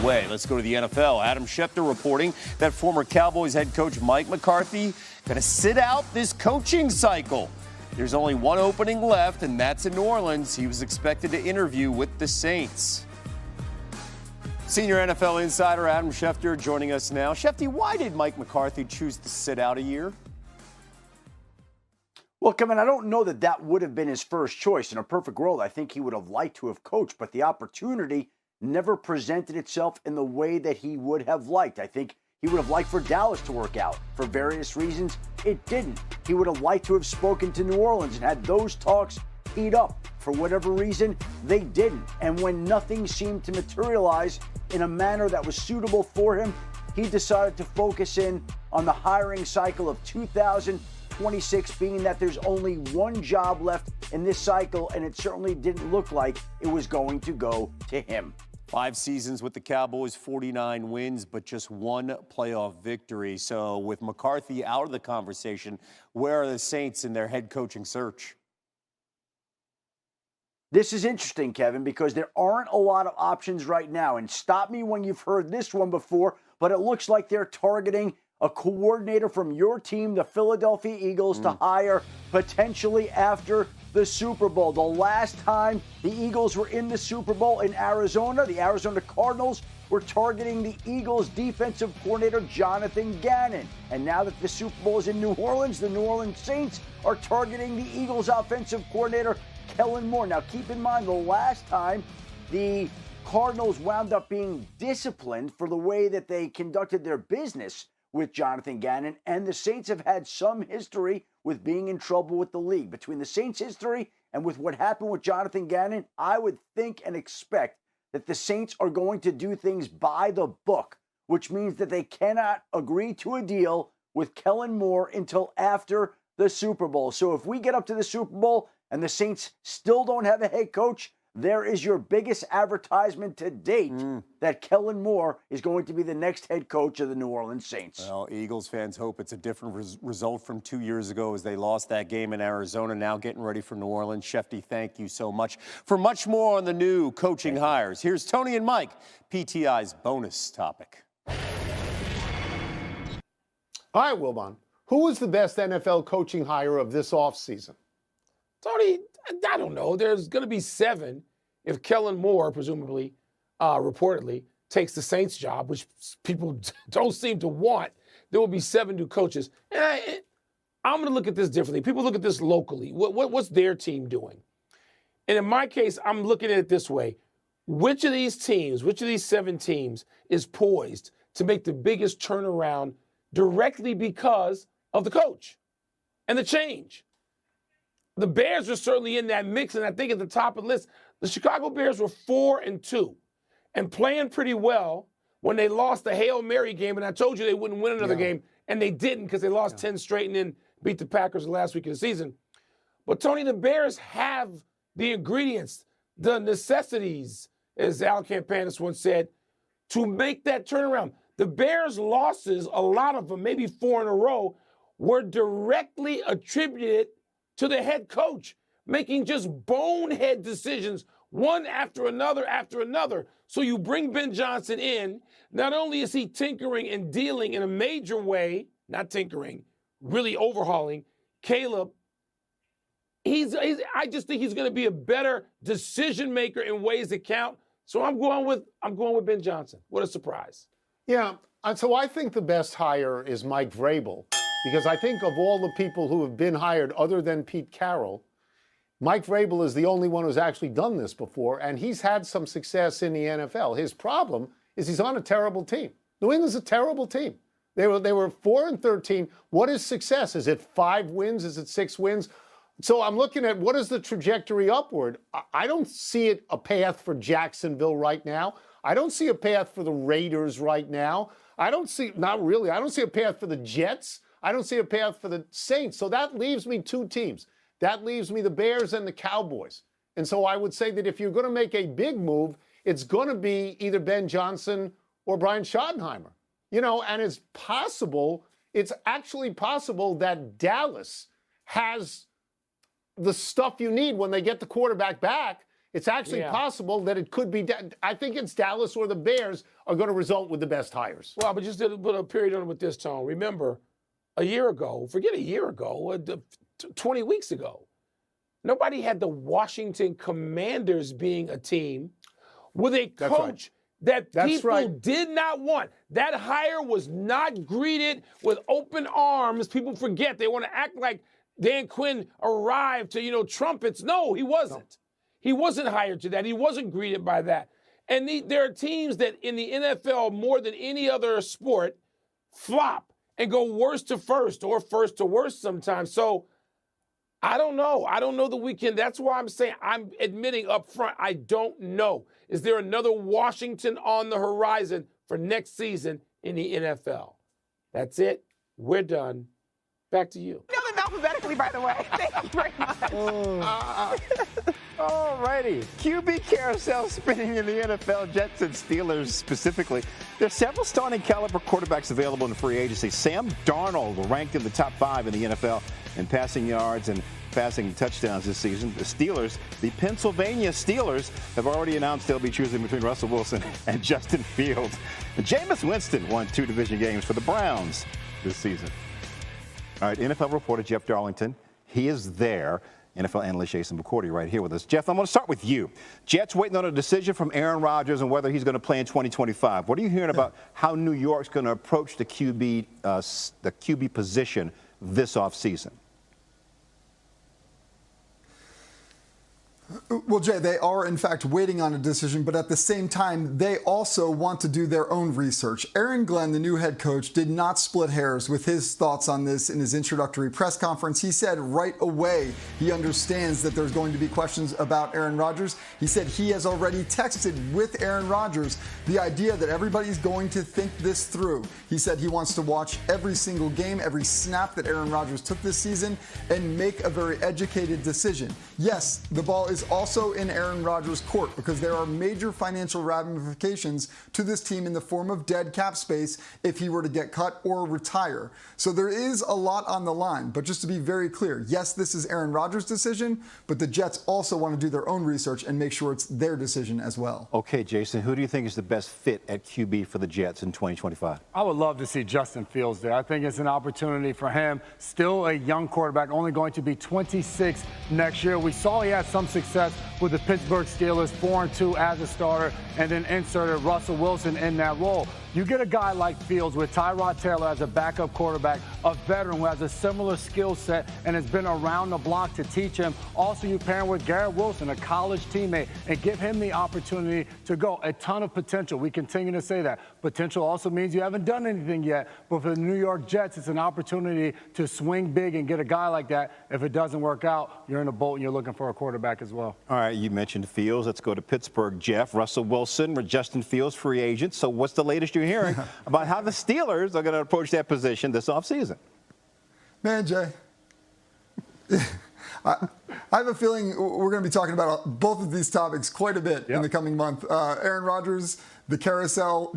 way. Let's go to the NFL. Adam Schefter reporting that former Cowboys head coach Mike McCarthy going to sit out this coaching cycle. There's only one opening left, and that's in New Orleans. He was expected to interview with the Saints. Senior NFL insider Adam Schefter joining us now. Schefty, why did Mike McCarthy choose to sit out a year? Well, Kevin, I don't know that that would have been his first choice. In a perfect world, I think he would have liked to have coached, but the opportunity never presented itself in the way that he would have liked. I think he would have liked for Dallas to work out. For various reasons, it didn't. He would have liked to have spoken to New Orleans and had those talks heat up. For whatever reason, they didn't. And when nothing seemed to materialize in a manner that was suitable for him, he decided to focus in on the hiring cycle of 2026, being that there's only one job left in this cycle, and it certainly didn't look like it was going to go to him. 5 seasons with the Cowboys, 49 wins, but just one playoff victory. So with McCarthy out of the conversation, where are the Saints in their head coaching search? This is interesting, Kevin, because there aren't a lot of options right now. And stop me when you've heard this one before, but it looks like they're targeting a coordinator from your team, the Philadelphia Eagles, to hire potentially after the Super Bowl. The last time the Eagles were in the Super Bowl in Arizona, the Arizona Cardinals were targeting the Eagles defensive coordinator, Jonathan Gannon. And now that the Super Bowl is in New Orleans, the New Orleans Saints are targeting the Eagles offensive coordinator, Kellen Moore. Now, keep in mind, the last time the Cardinals wound up being disciplined for the way that they conducted their business with Jonathan Gannon, and the Saints have had some history with being in trouble with the league. Between the Saints' history and with what happened with Jonathan Gannon, I would think and expect that the Saints are going to do things by the book, which means that they cannot agree to a deal with Kellen Moore until after the Super Bowl. So if we get up to the Super Bowl and the Saints still don't have a head coach, there is your biggest advertisement to date that Kellen Moore is going to be the next head coach of the New Orleans Saints. Well, Eagles fans hope it's a different result from 2 years ago as they lost that game in Arizona, now getting ready for New Orleans. Shefty, thank you so much. For much more on the new coaching hires, here's Tony and Mike, PTI's bonus topic. All right, Wilbon. Who was the best NFL coaching hire of this offseason? Tony, I don't know. There's going to be 7 if Kellen Moore, presumably, reportedly, takes the Saints job, which people don't seem to want. There will be 7 new coaches. And I'm going to look at this differently. People look at this locally. What's their team doing? And in my case, I'm looking at it this way. Which of these teams, which of these 7 teams is poised to make the biggest turnaround directly because of the coach and the change? The Bears are certainly in that mix, and I think at the top of the list, the Chicago Bears were 4-2 and playing pretty well when they lost the Hail Mary game, and I told you they wouldn't win another game, and they didn't because they lost 10 straight and then beat the Packers the last week of the season. But, Tony, the Bears have the ingredients, the necessities, as Al Campanis once said, to make that turnaround. The Bears' losses, a lot of them, maybe 4 in a row, were directly attributed to the head coach making just bonehead decisions, one after another. So you bring Ben Johnson in. Not only is he tinkering and dealing in a major way, not tinkering, really overhauling Caleb. I just think he's going to be a better decision maker in ways that count. So I'm going with Ben Johnson. What a surprise! Yeah, so I think the best hire is Mike Vrabel. Because I think of all the people who have been hired other than Pete Carroll, Mike Vrabel is the only one who's actually done this before, and he's had some success in the NFL. His problem is he's on a terrible team. New England's a terrible team. They were 4-13. What is success? Is it 5 wins? Is it 6 wins? So I'm looking at what is the trajectory upward. I don't see it a path for Jacksonville right now. I don't see a path for the Raiders right now. I don't see a path for the Jets. I don't see a path for the Saints. So that leaves me 2 teams. That leaves me the Bears and the Cowboys. And so I would say that if you're going to make a big move, it's going to be either Ben Johnson or Brian Schottenheimer. And it's actually possible that Dallas has the stuff you need when they get the quarterback back. It's actually possible that it could be. I think it's Dallas or the Bears are going to result with the best hires. Well, but just to put a period on it with this, Tone. Remember, a year ago, 20 weeks ago, nobody had the Washington Commanders being a team with a coach that people did not want. That hire was not greeted with open arms. People forget. They want to act like Dan Quinn arrived to, trumpets. No, he wasn't. No. He wasn't hired to that. He wasn't greeted by that. And there are teams that in the NFL, more than any other sport, flop and go worst to first or first to worst sometimes. So I don't know. I don't know that we can. That's why I'm saying, I'm admitting up front, I don't know. Is there another Washington on the horizon for next season in the NFL? That's it. We're done. Back to you. You know them alphabetically, by the way. Thank you very much. All righty. QB carousel spinning in the NFL, Jets and Steelers specifically. There are several starting caliber quarterbacks available in free agency. Sam Darnold ranked in the top 5 in the NFL in passing yards and passing touchdowns this season. The Steelers, the Pennsylvania Steelers, have already announced they'll be choosing between Russell Wilson and Justin Fields. And Jameis Winston won 2 division games for the Browns this season. All right, NFL reporter Jeff Darlington, he is there. NFL analyst Jason McCourty right here with us. Jeff, I'm going to start with you. Jets waiting on a decision from Aaron Rodgers on whether he's going to play in 2025. What are you hearing about how New York's going to approach the QB position this offseason? Well, Jay, they are, in fact, waiting on a decision, but at the same time, they also want to do their own research. Aaron Glenn, the new head coach, did not split hairs with his thoughts on this in his introductory press conference. He said right away he understands that there's going to be questions about Aaron Rodgers. He said he has already texted with Aaron Rodgers the idea that everybody's going to think this through. He said he wants to watch every single game, every snap that Aaron Rodgers took this season, and make a very educated decision. Yes, the ball is also in Aaron Rodgers' court because there are major financial ramifications to this team in the form of dead cap space if he were to get cut or retire. So there is a lot on the line. But just to be very clear, yes, this is Aaron Rodgers' decision, but the Jets also want to do their own research and make sure it's their decision as well. Okay, Jason, who do you think is the best fit at QB for the Jets in 2025? I would love to see Justin Fields there. I think it's an opportunity for him. Still a young quarterback, only going to be 26 next year. We saw he had some success with the Pittsburgh Steelers, 4-2 as a starter, and then inserted Russell Wilson in that role. You get a guy like Fields with Tyrod Taylor as a backup quarterback, a veteran who has a similar skill set and has been around the block to teach him. Also, you pair him with Garrett Wilson, a college teammate, and give him the opportunity to go. A ton of potential. We continue to say that. Potential also means you haven't done anything yet. But for the New York Jets, it's an opportunity to swing big and get a guy like that. If it doesn't work out, you're in a boat and you're looking for a quarterback as well. All right, you mentioned Fields. Let's go to Pittsburgh, Jeff. Russell Wilson or Justin Fields, free agent. So what's the latest you're hearing about how the Steelers are going to approach that position this offseason? Man, Jay, I have a feeling we're going to be talking about both of these topics quite a bit in the coming month. Aaron Rodgers, the carousel